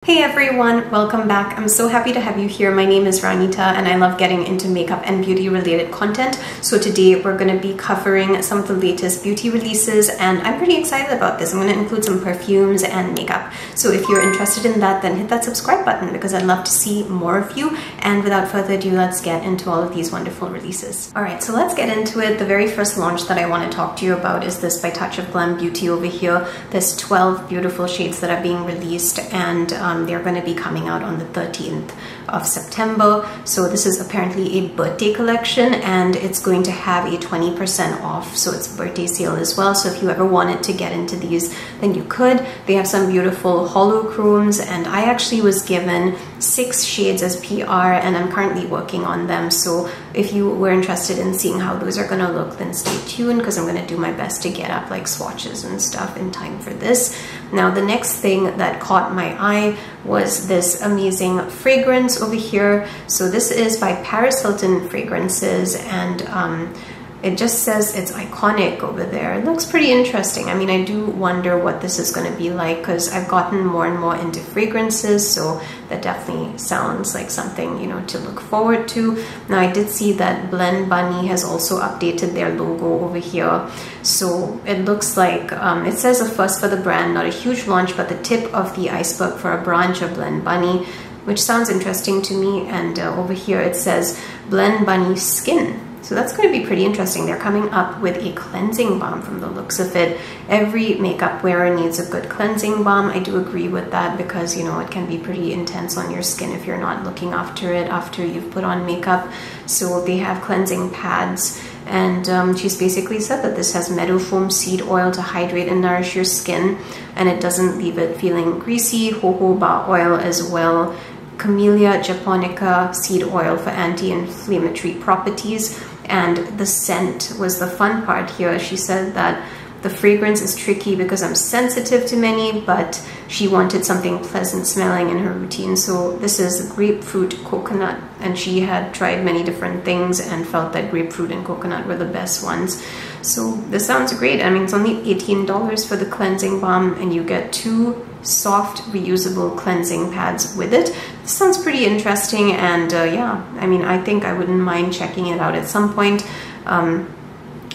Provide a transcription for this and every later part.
Hey everyone, welcome back. I'm so happy to have you here. My name is Ranita and I love getting into makeup and beauty related content. So today we're going to be covering some of the latest beauty releases and I'm pretty excited about this. I'm going to include some perfumes and makeup. So if you're interested in that, then hit that subscribe button because I'd love to see more of you. And without further ado, let's get into all of these wonderful releases. Alright, so let's get into it. The very first launch that I want to talk to you about is this by Touch of Glam Beauty over here. There's 12 beautiful shades that are being released and they're going to be coming out on the 13th of September. So this is apparently a birthday collection and it's going to have a 20% off. So it's a birthday sale as well. So if you ever wanted to get into these, then you could. They have some beautiful holochromes and I actually was given 6 shades as PR and I'm currently working on them. So if you were interested in seeing how those are going to look, then stay tuned because I'm going to do my best to get up like swatches and stuff in time for this. Now the next thing that caught my eye was this amazing fragrance over here. So this is by Paris Hilton Fragrances and it just says it's iconic over there. It looks pretty interesting. I mean, I do wonder what this is going to be like because I've gotten more and more into fragrances, so that definitely sounds like something, you know, to look forward to. Now, I did see that Blend Bunny has also updated their logo over here. So it looks like, it says a first for the brand, not a huge launch, but the tip of the iceberg for a branch of Blend Bunny, which sounds interesting to me. And over here it says Blend Bunny Skin. So that's going to be pretty interesting. They're coming up with a cleansing balm from the looks of it. Every makeup wearer needs a good cleansing balm. I do agree with that because, you know, it can be pretty intense on your skin if you're not looking after it after you've put on makeup. So they have cleansing pads and she's basically said that this has meadow foam seed oil to hydrate and nourish your skin and it doesn't leave it feeling greasy. Jojoba oil as well. Camellia japonica seed oil for anti-inflammatory properties. And the scent was the fun part here. She said that the fragrance is tricky because I'm sensitive to many, but she wanted something pleasant smelling in her routine. So this is grapefruit coconut, and she had tried many different things and felt that grapefruit and coconut were the best ones. So this sounds great. I mean, it's only $18 for the cleansing balm and you get 2 soft reusable cleansing pads with it. This sounds pretty interesting and yeah, I mean, I think I wouldn't mind checking it out at some point.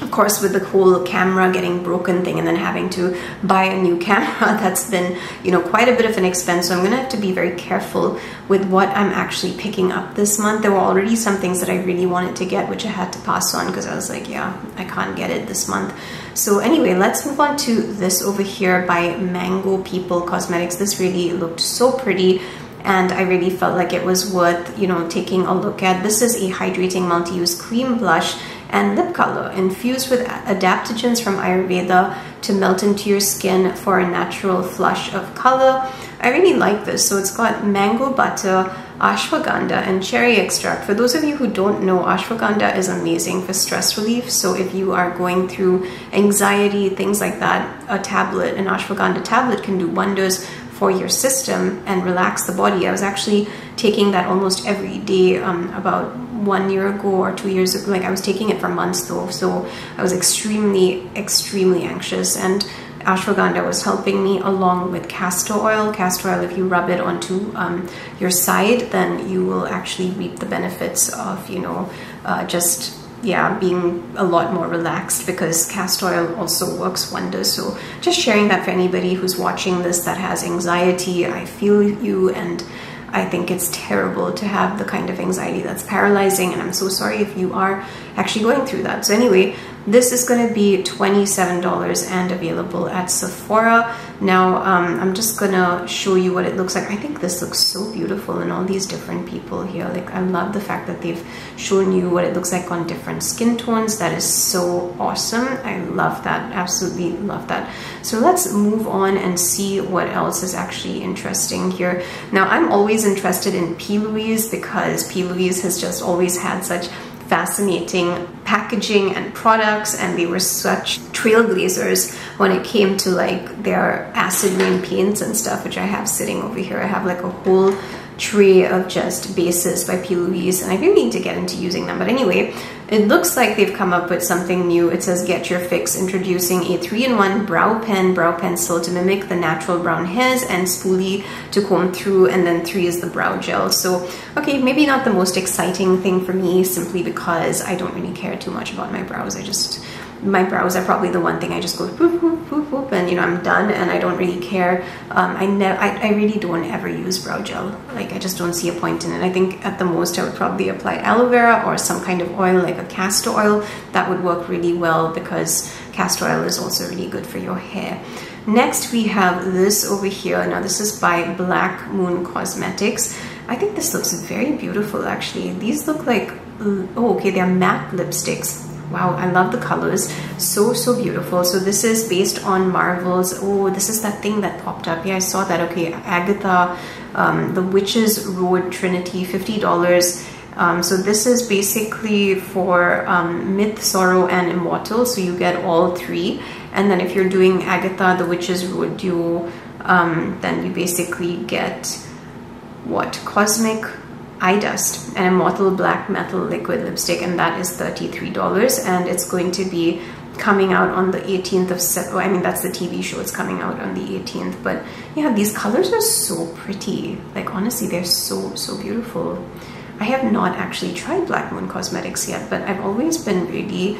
Of course, with the whole camera getting broken thing and then having to buy a new camera, that's been, you know, quite a bit of an expense. So I'm gonna have to be very careful with what I'm actually picking up this month. There were already some things that I really wanted to get, which I had to pass on because I was like, yeah, I can't get it this month. So anyway, let's move on to this over here by Mango People Cosmetics. This really looked so pretty and I really felt like it was worth, you know, taking a look at. This is a hydrating multi-use cream blush and lip color infused with adaptogens from Ayurveda to melt into your skin for a natural flush of color. I really like this. So it's got mango butter, ashwagandha and cherry extract. For those of you who don't know, ashwagandha is amazing for stress relief. So if you are going through anxiety, things like that, an ashwagandha tablet can do wonders for your system and relax the body. I was actually taking that almost every day about 1 year ago or 2 years ago. Like I was taking it for months though, so I was extremely anxious and ashwagandha was helping me along with castor oil. Castor oil, if you rub it onto your side, then you will actually reap the benefits of, you know, just yeah, being a lot more relaxed because castor oil also works wonders. So just sharing that for anybody who's watching this that has anxiety. I feel you and I think it's terrible to have the kind of anxiety that's paralyzing and I'm so sorry if you are actually going through that. So anyway, this is going to be $27 and available at Sephora. Now I'm just gonna show you what it looks like. I think this looks so beautiful in all these different people here. Like I love the fact that they've shown you what it looks like on different skin tones. That is so awesome. I love that, absolutely love that. So let's move on and see what else is actually interesting here. Now I'm always interested in P. Louise because P. Louise has just always had such fascinating packaging and products and they were such trailblazers when it came to like their acid rain paints and stuff, which I have sitting over here. I have like a whole tray of just bases by P. Louise, and I really need to get into using them. But anyway, it looks like they've come up with something new. It says Get Your Fix, introducing a 3-in-1 brow pencil to mimic the natural brown hairs, and spoolie to comb through, and then 3 is the brow gel. So okay, maybe not the most exciting thing for me, simply because I don't really care too much about my brows. My brows are probably the one thing I just go whoop, whoop, whoop, whoop, and you know, I'm done, and I don't really care. I really don't ever use brow gel. Like, I just don't see a point in it. I think at the most I would probably apply aloe vera or some kind of oil, like a castor oil. That would work really well, because castor oil is also really good for your hair. Next we have this over here. Now this is by Black Moon Cosmetics. I think this looks very beautiful actually. These look like, oh okay, they're matte lipsticks. Wow, I love the colors. So beautiful. So this is based on Marvel's, oh, this is that thing that popped up. Yeah, I saw that. Okay, Agatha, The Witch's Road Trinity, $50. So this is basically for Myth, Sorrow, and Immortal. So you get all 3. And then if you're doing Agatha, The Witch's Road Duo, then you basically get what? Cosmic Eye Dust, an Immortal Black Metal Liquid Lipstick, and that is $33, and it's going to be coming out on the 18th of September. I mean, that's the TV show. It's coming out on the 18th. But yeah, these colors are so pretty. Like, honestly, they're so beautiful. I have not actually tried Black Moon Cosmetics yet, but I've always been really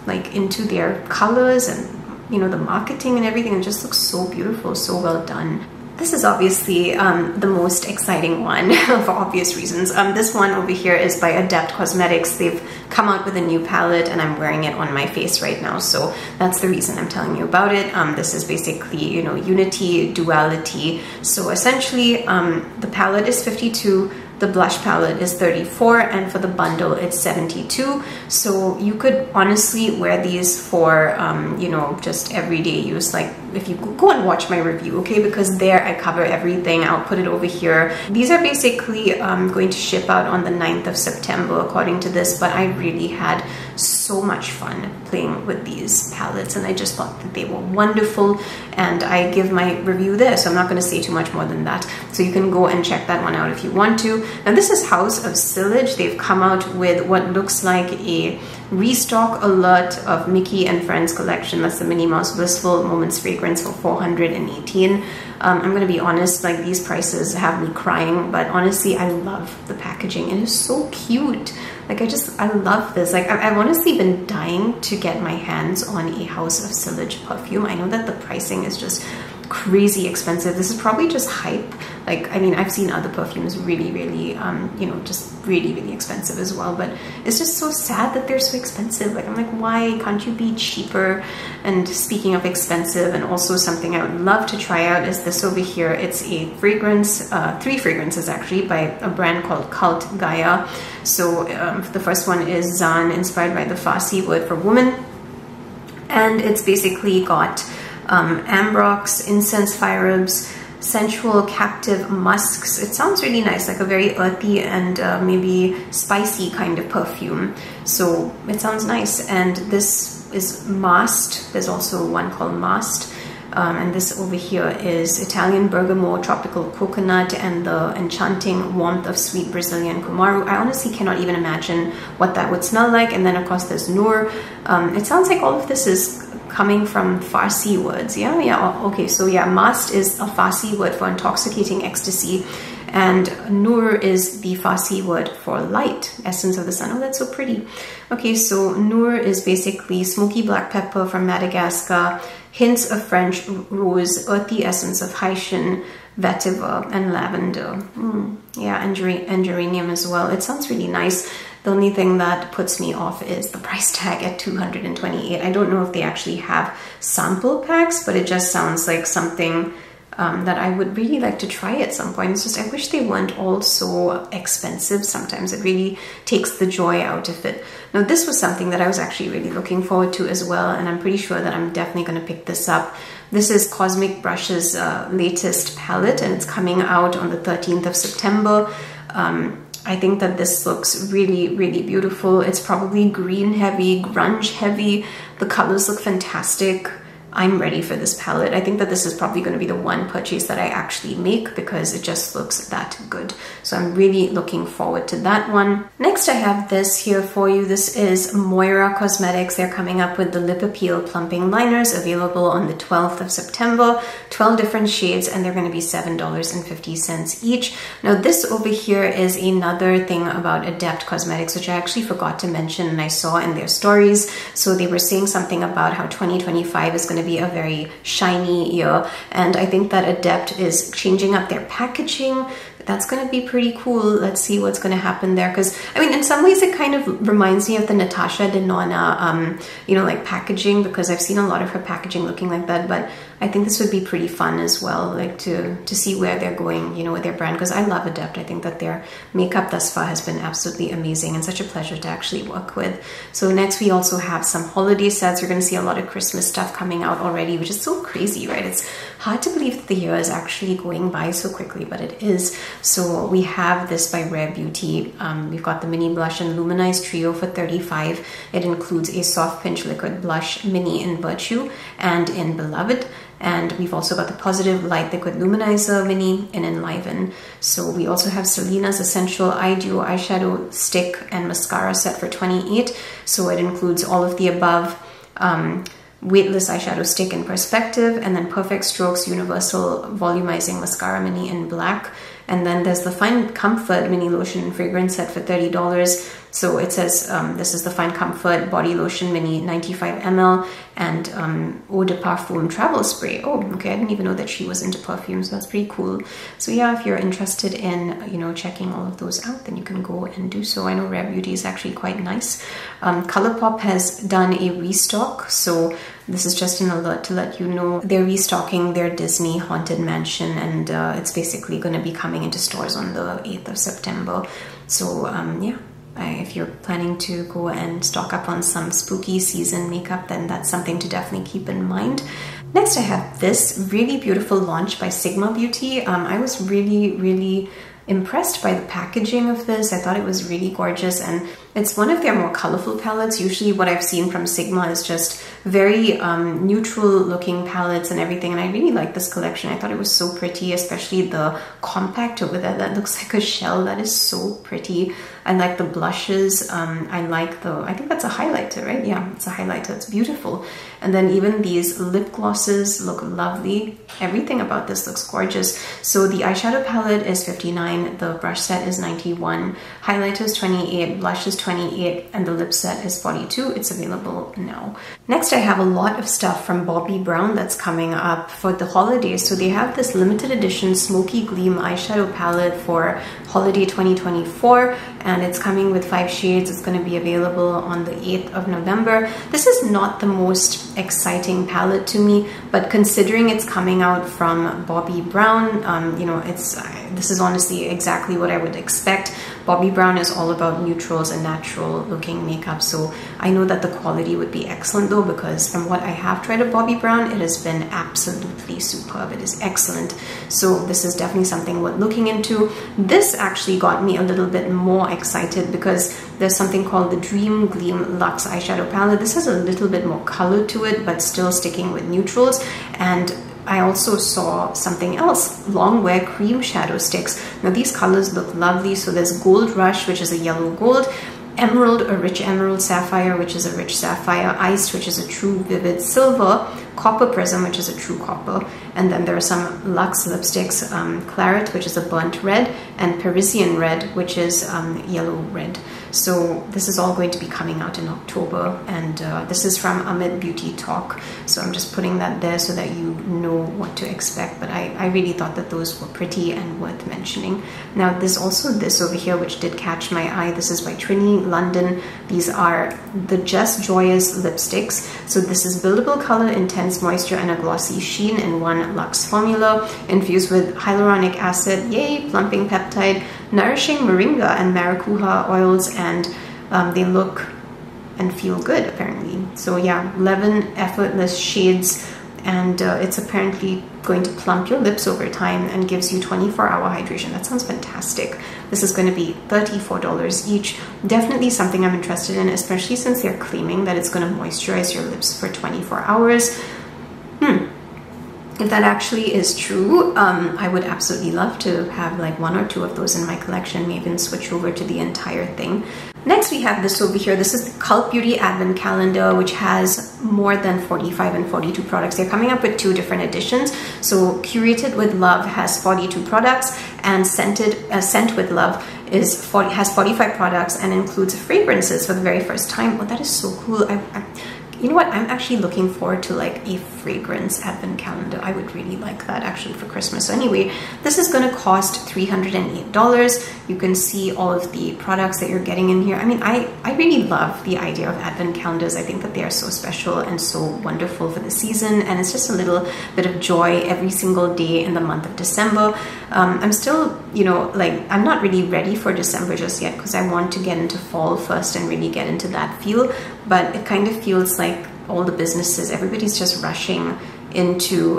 like into their colors and, you know, the marketing and everything. It just looks so beautiful, so well done. This is obviously the most exciting one for obvious reasons. This one over here is by Adept Cosmetics. They've come out with a new palette, and I'm wearing it on my face right now, so that's the reason I'm telling you about it. This is basically, you know, unity, duality. So essentially, the palette is $52. The blush palette is $34, and for the bundle it's $72. So you could honestly wear these for you know, just everyday use. Like, if you go and watch my review, okay, because there I cover everything. I'll put it over here. These are basically going to ship out on the 9th of September according to this, but I really had so much fun playing with these palettes, and I just thought that they were wonderful, and I give my review there, so I'm not going to say too much more than that. So you can go and check that one out if you want to. Now this is House of Sillage. They've come out with what looks like a restock alert of Mickey and Friends collection. That's the Minnie Mouse Blissful Moments fragrance for $418. I'm going to be honest, like, these prices have me crying, but honestly, I love the packaging. It is so cute. Like, I love this. Like, I've honestly been dying to get my hands on a House of Sillage perfume. I know that the pricing is just crazy expensive. This is probably just hype. Like, I mean, I've seen other perfumes really, you know, just really expensive as well, but it's just so sad that they're so expensive. Like, I'm like, why can't you be cheaper? And speaking of expensive, and also something I would love to try out is this over here. It's a fragrance, 3 fragrances actually, by a brand called Cult Gaia. So the first one is Zan, inspired by the Farsi word for woman, and it's basically got ambrox, incense fire herbs, sensual captive musks. It sounds really nice, like a very earthy and maybe spicy kind of perfume. So it sounds nice. And this is Mast. There's also one called Mast. And this over here is Italian bergamot, tropical coconut, and the enchanting warmth of sweet Brazilian Kumaru. I honestly cannot even imagine what that would smell like. And then of course there's Noor. It sounds like all of this is coming from Farsi words. Yeah, okay, so yeah, Mast is a Farsi word for intoxicating ecstasy, and Noor is the Farsi word for light, essence of the sun. Oh, that's so pretty. Okay, so Noor is basically smoky black pepper from Madagascar, hints of French rose, earthy essence of Haitian vetiver, and lavender. Yeah, and geranium as well. It sounds really nice. The only thing that puts me off is the price tag at $228. I don't know if they actually have sample packs, but it just sounds like something that I would really like to try at some point. It's just, I wish they weren't all so expensive sometimes. It really takes the joy out of it. Now, this was something that I was actually really looking forward to as well, and I'm pretty sure that I'm definitely going to pick this up. This is Cosmic Brush's latest palette, and it's coming out on the 13th of September. I think that this looks really beautiful. It's probably green heavy, grunge heavy. The colors look fantastic. I'm ready for this palette. I think that this is probably going to be the one purchase that I actually make because it just looks that good. So I'm really looking forward to that one. Next, I have this here for you. This is Moira Cosmetics. They're coming up with the Lip Appeal Plumping Liners, available on the 12th of September. 12 different shades, and they're going to be $7.50 each. Now, this over here is another thing about Adept Cosmetics, which I actually forgot to mention and I saw in their stories. So they were saying something about how 2025 is going to be a very shiny year, and I think that Adept is changing up their packaging. That's going to be pretty cool. Let's see what's going to happen there, because I mean, in some ways it kind of reminds me of the Natasha Denona you know, like packaging, because I've seen a lot of her packaging looking like that. But I think this would be pretty fun as well, like to see where they're going, you know, with their brand, because I love Adept. I think that their makeup thus far has been absolutely amazing and such a pleasure to actually work with. So next we also have some holiday sets. You're going to see a lot of Christmas stuff coming out already, which is so crazy, right? It's hard to believe that the year is actually going by so quickly, but it is. So we have this by Rare Beauty. We've got the Mini Blush and Luminize Trio for $35. It includes a Soft Pinch Liquid Blush Mini in Virtue and in Beloved. And we've also got the Positive Light Liquid Luminizer Mini in Enliven. So we also have Selena's Essential Eye Duo Eyeshadow Stick and Mascara Set for $28. So it includes all of the above. Weightless Eyeshadow Stick in Perspective, and then Perfect Strokes Universal Volumizing Mascara Mini in Black. And then there's the Fine Comfort Mini Lotion and Fragrance Set for $30. So it says this is the Fine Comfort Body Lotion Mini 95 ml and Eau de Parfum Travel Spray. Oh, okay, I didn't even know that she was into perfumes. So that's pretty cool. So yeah, if you're interested in, you know, checking all of those out, then you can go and do so. I know Rare Beauty is actually quite nice. ColourPop has done a restock. So this is just an alert to let you know they're restocking their Disney Haunted Mansion, and it's basically going to be coming into stores on the 8th of September. So yeah. If you're planning to go and stock up on some spooky season makeup, then that's something to definitely keep in mind. Next, I have this really beautiful launch by Sigma Beauty. I was really impressed by the packaging of this. I thought it was really gorgeous, and it's one of their more colorful palettes. Usually what I've seen from Sigma is just very neutral looking palettes and everything, and I really like this collection. I thought it was so pretty, especially the compact over there that looks like a shell. That is so pretty. I like the blushes. I think that's a highlighter, right? Yeah, it's a highlighter. It's beautiful. And then even these lip glosses look lovely. Everything about this looks gorgeous. So the eyeshadow palette is $59, the brush set is $91, highlighter is $28, blush is $28, and the lip set is $42. It's available now. Next, I have a lot of stuff from Bobbi Brown that's coming up for the holidays. So they have this limited edition Smoky Gleam eyeshadow palette for holiday 2024, and it's coming with 5 shades. It's going to be available on the 8th of November. This is not the most exciting palette to me, but considering it's coming out from Bobbi Brown, you know, this is honestly exactly what I would expect. Bobbi Brown is all about neutrals and natural looking makeup, so I know that the quality would be excellent though, because from what I have tried of Bobbi Brown, it has been absolutely superb. It is excellent. So this is definitely something worth looking into. This actually got me a little bit more excited because there's something called the Dream Gleam Luxe Eyeshadow Palette. This has a little bit more color to it, but still sticking with neutrals. And I also saw something else, Longwear Cream Shadow Sticks. Now these colors look lovely. So there's Gold Rush, which is a yellow gold, Emerald, a rich emerald, Sapphire, which is a rich sapphire, Iced, which is a true vivid silver, Copper Prism, which is a true copper, and then there are some luxe lipsticks, Claret, which is a burnt red, and Parisian Red, which is yellow red. So this is all going to be coming out in October, and this is from Amit Beauty Talk. So I'm just putting that there so that you know what to expect, but I really thought that those were pretty and worth mentioning. Now there's also this over here which did catch my eye. This is by Trini London. These are the Just Joyous lipsticks. So this is buildable color, intense moisture, and a glossy sheen in one luxe formula, infused with hyaluronic acid, yay, plumping peptide, nourishing moringa and maracuja oils, and they look and feel good apparently. So yeah, 11 effortless shades, and it's apparently going to plump your lips over time and gives you 24-hour hydration. That sounds fantastic. This is going to be $34 each. Definitely something I'm interested in, especially since they're claiming that it's going to moisturize your lips for 24 hours. if that actually is true, I would absolutely love to have like 1 or 2 of those in my collection, maybe even switch over to the entire thing. Next, we have this over here. This is the Cult Beauty Advent Calendar, which has more than 45 and 42 products. They're coming up with 2 different editions. So Curated with Love has 42 products, and Scent with Love has 45 products and includes fragrances for the very first time. Oh, that is so cool. You know what? I'm actually looking forward to like a fragrance advent calendar. I would really like that actually for Christmas. So anyway, this is going to cost $308. You can see all of the products that you're getting in here. I mean, I really love the idea of advent calendars. I think that they are so special and so wonderful for the season, and it's just a little bit of joy every single day in the month of December. I'm still, you know, like I'm not really ready for December just yet because I want to get into fall first and really get into that feel, but it kind of feels like all the businesses, everybody's just rushing into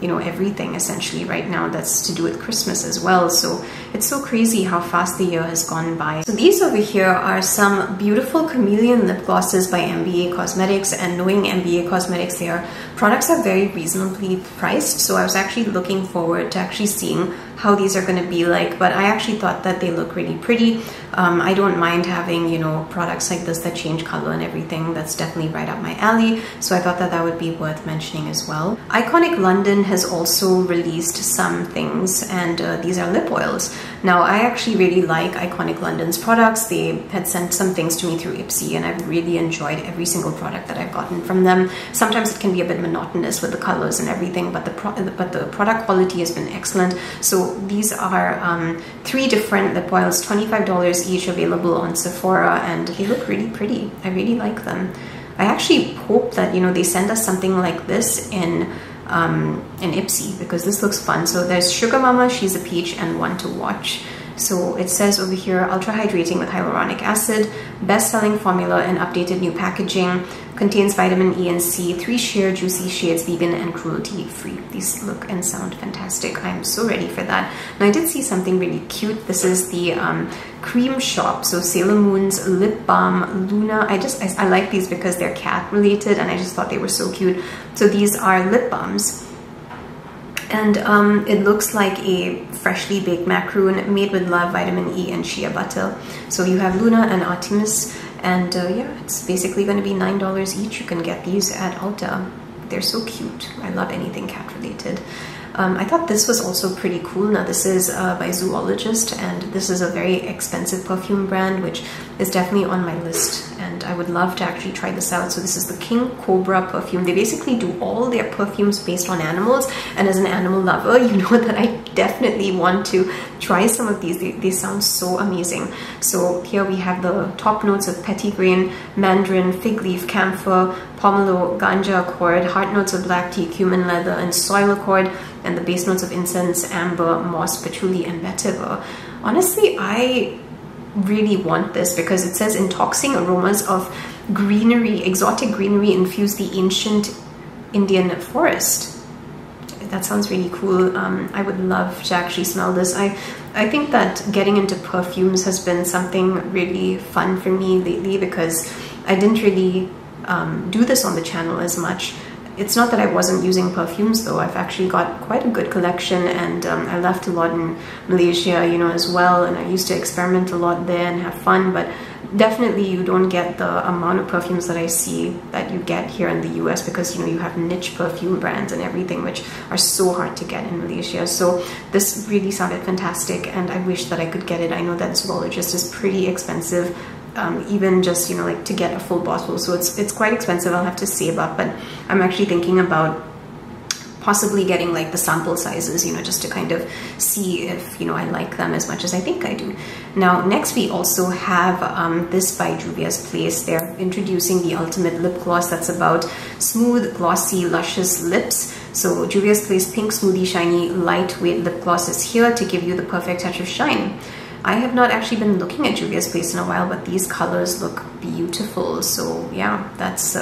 you know, everything essentially right now that's to do with Christmas as well. So it's so crazy how fast the year has gone by. So these over here are some beautiful chameleon lip glosses by MBA Cosmetics, and knowing MBA Cosmetics, their products are very reasonably priced. So I was actually looking forward to actually seeing how these are going to be like, but I actually thought that they look really pretty. I don't mind having, you know, products like this that change color and everything. That's definitely right up my alley. So I thought that that would be worth mentioning as well. Iconic London has also released some things, and these are lip oils. Now, I actually really like Iconic London's products. They had sent some things to me through Ipsy, and I've really enjoyed every single product that I've gotten from them. Sometimes it can be a bit monotonous with the colors and everything, but the product quality has been excellent. So these are 3 different lip oils, $25 each, available on Sephora, and they look really pretty. I really like them. I actually hope that, you know, they send us something like this in Ipsy, because this looks fun. So there's Sugar Mama, She's a Peach, and One to Watch. So it says over here, ultra hydrating with hyaluronic acid, best-selling formula and updated new packaging, contains vitamin E and C, 3 sheer juicy shades, vegan and cruelty-free. These look and sound fantastic. I'm so ready for that. Now I did see something really cute. This is the Cream Shop. So Sailor Moon's Lip Balm Luna. I like these because they're cat related, and I just thought they were so cute. So these are lip balms, and it looks like a freshly baked macaroon made with love, vitamin E, and shea butter. So you have Luna and Artemis, and yeah, it's basically going to be $9 each. You can get these at Ulta. They're so cute. I love anything cat related. I thought this was also pretty cool. Now this is by Zoologist, and this is a very expensive perfume brand, which is definitely on my list, and I would love to actually try this out. So this is the King Cobra perfume. They basically do all their perfumes based on animals, and as an animal lover, you know that I definitely want to try some of these. They sound so amazing. So here we have the top notes of petitgrain, mandarin, fig leaf, camphor, pomelo, ganja accord, heart notes of black tea, cumin, leather, and soil accord, and the base notes of incense, amber, moss, patchouli, and vetiver. Honestly, I really want this because it says intoxicating aromas of greenery, exotic greenery infuse the ancient Indian forest. That sounds really cool. I would love to actually smell this. I think that getting into perfumes has been something really fun for me lately, because I didn't really do this on the channel as much. It's not that I wasn't using perfumes though. I've actually got quite a good collection, and I left a lot in Malaysia, you know, as well, and I used to experiment a lot there and have fun, but definitely you don't get the amount of perfumes that I see that you get here in the US, because, you know, you have niche perfume brands and everything which are so hard to get in Malaysia. So this really sounded fantastic, and I wish that I could get it. I know that Zoologist is pretty expensive, even just, you know, like to get a full bottle, so it's quite expensive. I'll have to save up, but I'm actually thinking about possibly getting like the sample sizes, you know, just to kind of see if, you know, I like them as much as I think I do. Now next we also have this by Juvia's Place. They're introducing the ultimate lip gloss that's about smooth, glossy, luscious lips. So Juvia's Place Pink Smoothie Shiny Lightweight Lip Gloss is here to give you the perfect touch of shine. I have not actually been looking at Juvia's Place in a while, but these colors look beautiful. So yeah, that's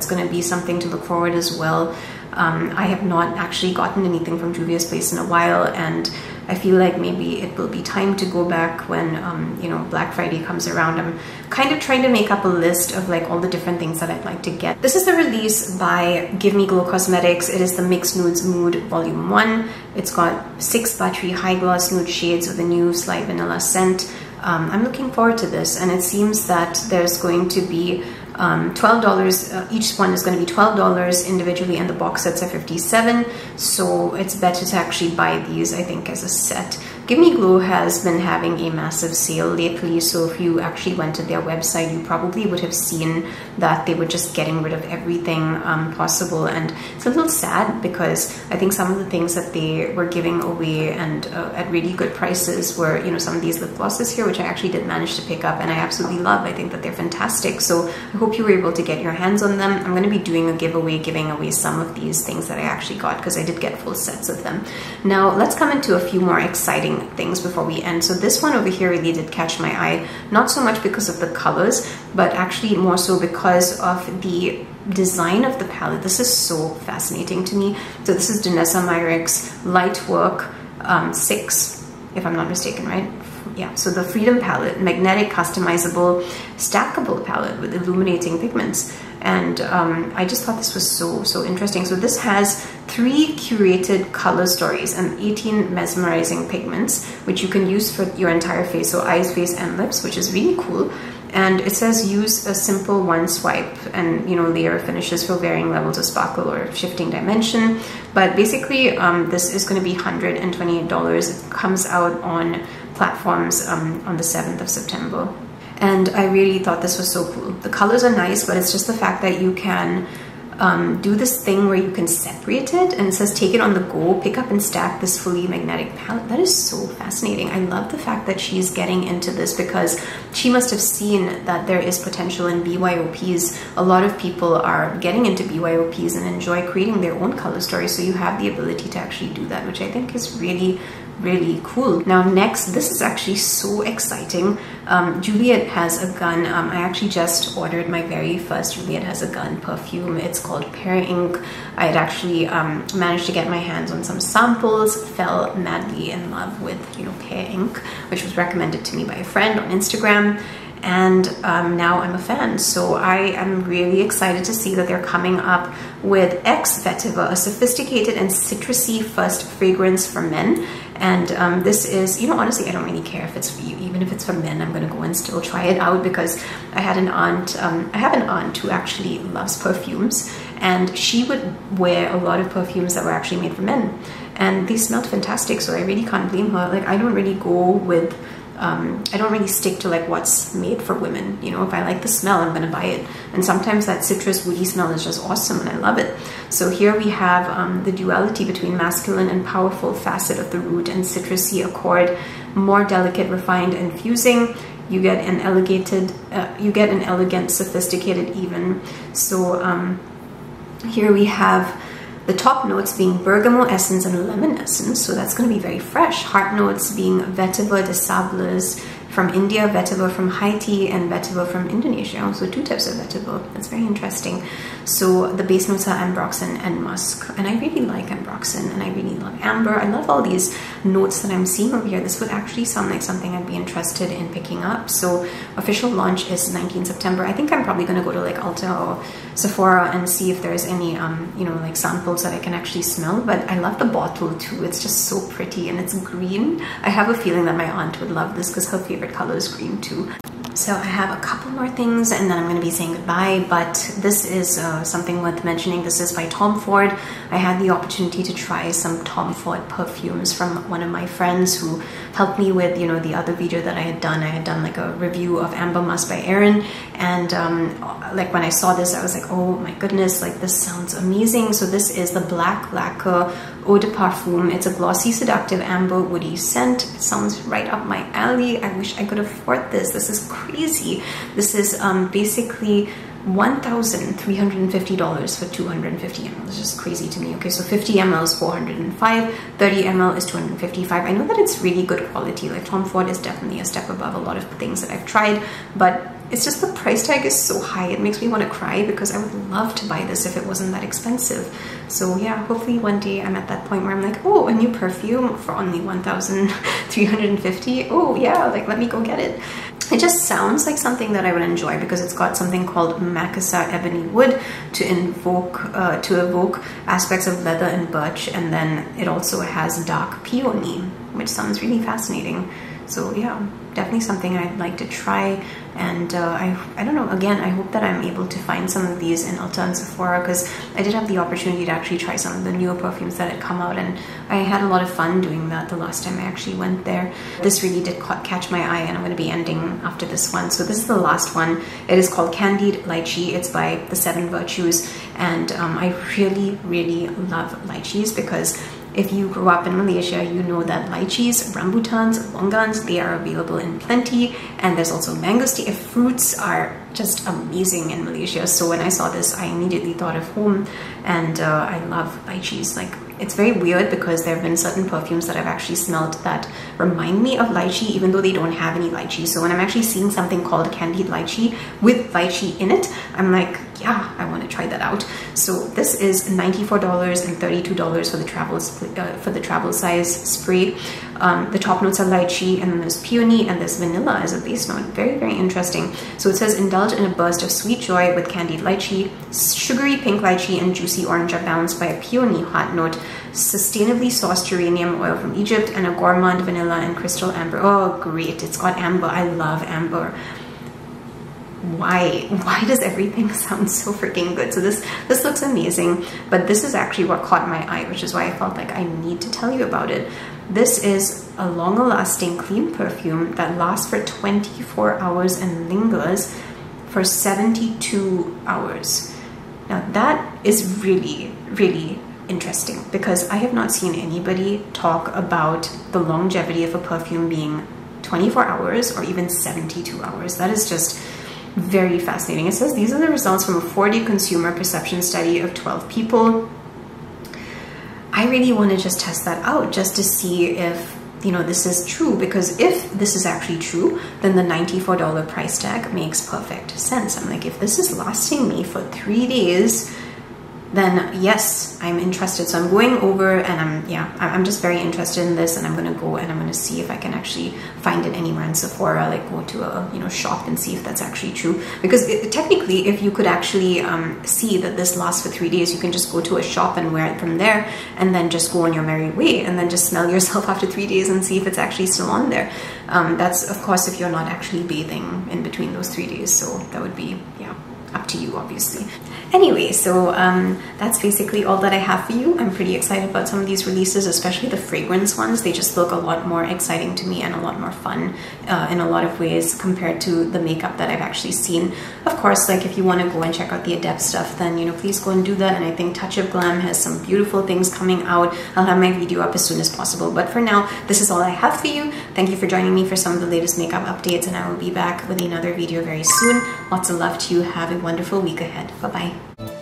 going to be something to look forward as well. I have not actually gotten anything from Juvia's Place in a while, and I feel like maybe it will be time to go back when, you know, Black Friday comes around. I'm kind of trying to make up a list of like all the different things that I'd like to get. This is the release by Give Me Glow Cosmetics. It is the Mixed Nudes Mood Volume 1. It's got 6 buttery high gloss nude shades with a new slight vanilla scent. I'm looking forward to this, and it seems that there's going to be $12. Each one is going to be $12 individually, and the box sets are $57. So it's better to actually buy these, I think, as a set. Give Me Glow has been having a massive sale lately, so if you actually went to their website, you probably would have seen that they were just getting rid of everything possible. And it's a little sad because I think some of the things that they were giving away and at really good prices were, you know, some of these lip glosses here, which I actually did manage to pick up and I absolutely love. I think that they're fantastic. So I hope you were able to get your hands on them. I'm going to be doing a giveaway, giving away some of these things that I actually got because I did get full sets of them. Now let's come into a few more exciting things before we end. So this one over here really did catch my eye, not so much because of the colors, but actually more so because of the design of the palette. This is so fascinating to me. So this is Danessa Myricks Lightwork 6, if I'm not mistaken, right? Yeah, so the Freedom palette, magnetic, customizable, stackable palette with illuminating pigments. And I just thought this was so interesting. So this has 3 curated color stories and 18 mesmerizing pigments, which you can use for your entire face, so eyes, face, and lips, which is really cool. And it says use a simple one swipe and, you know, layer finishes for varying levels of sparkle or shifting dimension. But basically, this is going to be $128. It comes out on platforms on the 7th of September. And I really thought this was so cool. The colors are nice, but it's just the fact that you can do this thing where you can separate it, and it says take it on the go, pick up and stack this fully magnetic palette. That is so fascinating. I love the fact that she's getting into this because she must have seen that there is potential in BYOPs. A lot of people are getting into BYOPs and enjoy creating their own color stories, so you have the ability to actually do that, which I think is really cool. Now next, this is actually so exciting. Juliet Has a Gun. I actually just ordered my very first Juliet Has a Gun perfume. It's called Pear Ink. I had actually managed to get my hands on some samples, fell madly in love with, you know, Pear Ink, which was recommended to me by a friend on Instagram. And now I'm a fan, so I am really excited to see that they're coming up with Ex Vetiver, a sophisticated and citrusy first fragrance for men. And this is, you know, honestly, I don't really care if it's for you. Even if it's for men, I'm gonna go and still try it out because I had an aunt, I have an aunt who actually loves perfumes, and she would wear a lot of perfumes that were actually made for men, and they smelled fantastic. So I really can't blame her. Like, I don't really go with I don't really stick to like what's made for women. You know, if I like the smell, I'm gonna buy it. And sometimes that citrus woody smell is just awesome and I love it. So here we have the duality between masculine and powerful facet of the root and citrusy accord, more delicate, refined, and fusing. You get an elegant, sophisticated even. So here we have the top notes being bergamot essence and lemon essence, so that's going to be very fresh. Heart notes being vetiver de sables from India, vetiver from Haiti, and vetiver from Indonesia. So 2 types of vetiver. That's very interesting. So the base notes are ambroxan and musk, and I really like ambroxan, and I really love amber. I love all these notes that I'm seeing over here. This would actually sound like something I'd be interested in picking up. So official launch is 19 September. I think I'm probably going to go to like Ulta or Sephora and see if there's any you know, like samples that I can actually smell. But I love the bottle too. It's just so pretty, and it's green. I have a feeling that my aunt would love this because her favorite color is green too. So I have a couple more things and then I'm going to be saying goodbye, but this is something worth mentioning. This is by Tom Ford. I had the opportunity to try some Tom Ford perfumes from one of my friends who helped me with, you know, the other video that I had done. I had done like a review of Amber Musk by Erin, and like when I saw this, I was like, oh my goodness, like this sounds amazing. So this is the Black Lacquer Eau de Parfum. It's a glossy, seductive amber woody scent. It sounds right up my alley. I wish I could afford this. This is crazy. This is basically $1,350 for 250 ml. It's just crazy to me. Okay, so 50 ml is 405, 30 ml is 255. I know that it's really good quality. Like Tom Ford is definitely a step above a lot of things that I've tried, but it's just the price tag is so high. It makes me want to cry because I would love to buy this if it wasn't that expensive. So yeah, hopefully one day I'm at that point where I'm like, oh, a new perfume for only 1,350. Oh yeah, like let me go get it. It just sounds like something that I would enjoy because it's got something called Makassar ebony wood to evoke aspects of leather and birch, and then it also has dark peony, which sounds really fascinating. So yeah, definitely something I'd like to try. And I don't know, again, I hope that I'm able to find some of these in Ulta and Sephora, because I did have the opportunity to actually try some of the newer perfumes that had come out, and I had a lot of fun doing that the last time I actually went there. This really did catch my eye, and I'm going to be ending after this one. So this is the last one. It is called Candied Lychee. It's by The Seven Virtues, and I really, really love lychees because if you grew up in Malaysia, you know that lychees, rambutans, longans, they are available in plenty, and there's also mangosteen. Fruits are just amazing in Malaysia. So when I saw this, I immediately thought of home, and I love lychees. Like, it's very weird because there have been certain perfumes that I've actually smelled that remind me of lychee, even though they don't have any lychee. So when I'm actually seeing something called Candied Lychee with lychee in it, I'm like, yeah, I want to try that out. So this is $94 and $32 for the travel size spray. The top notes are lychee, and then there's peony, and there's vanilla as a base note. Very, very interesting. So it says, indulge in a burst of sweet joy with candied lychee. Sugary pink lychee and juicy orange are balanced by a peony hot note, sustainably sourced geranium oil from Egypt, and a gourmand vanilla and crystal amber. Oh, great. It's got amber. I love amber. Why does everything sound so freaking good? So this looks amazing, but this is actually what caught my eye, which is why I felt like I need to tell you about it. This is a longer lasting clean perfume that lasts for 24 hours and lingers for 72 hours. Now that is really, really interesting, because I have not seen anybody talk about the longevity of a perfume being 24 hours or even 72 hours. That is just very fascinating. It says these are the results from a 4-day consumer perception study of 12 people. I really want to just test that out just to see if, you know, this is true, because if this is actually true, then the $94 price tag makes perfect sense. I'm like, if this is lasting me for 3 days, then yes, I'm interested. So I'm going over, and I'm just very interested in this, and I'm going to go and I'm going to see if I can actually find it anywhere in Sephora, like go to a shop and see if that's actually true. Because technically, if you could actually see that this lasts for 3 days, you can just go to a shop and wear it from there, and then just go on your merry way, and then just smell yourself after 3 days and see if it's actually still on there. That's of course if you're not actually bathing in between those 3 days. So that would be, yeah, up to you, obviously. Anyway, so that's basically all that I have for you. I'm pretty excited about some of these releases, especially the fragrance ones. They just look a lot more exciting to me and a lot more fun in a lot of ways compared to the makeup that I've actually seen. Of course, like if you want to go and check out the Adept stuff, then please go and do that. And I think Touch of Glam has some beautiful things coming out. I'll have my video up as soon as possible. But for now, this is all I have for you. Thank you for joining me for some of the latest makeup updates, and I will be back with another video very soon. Lots of love to you. Have a wonderful week ahead. Bye-bye.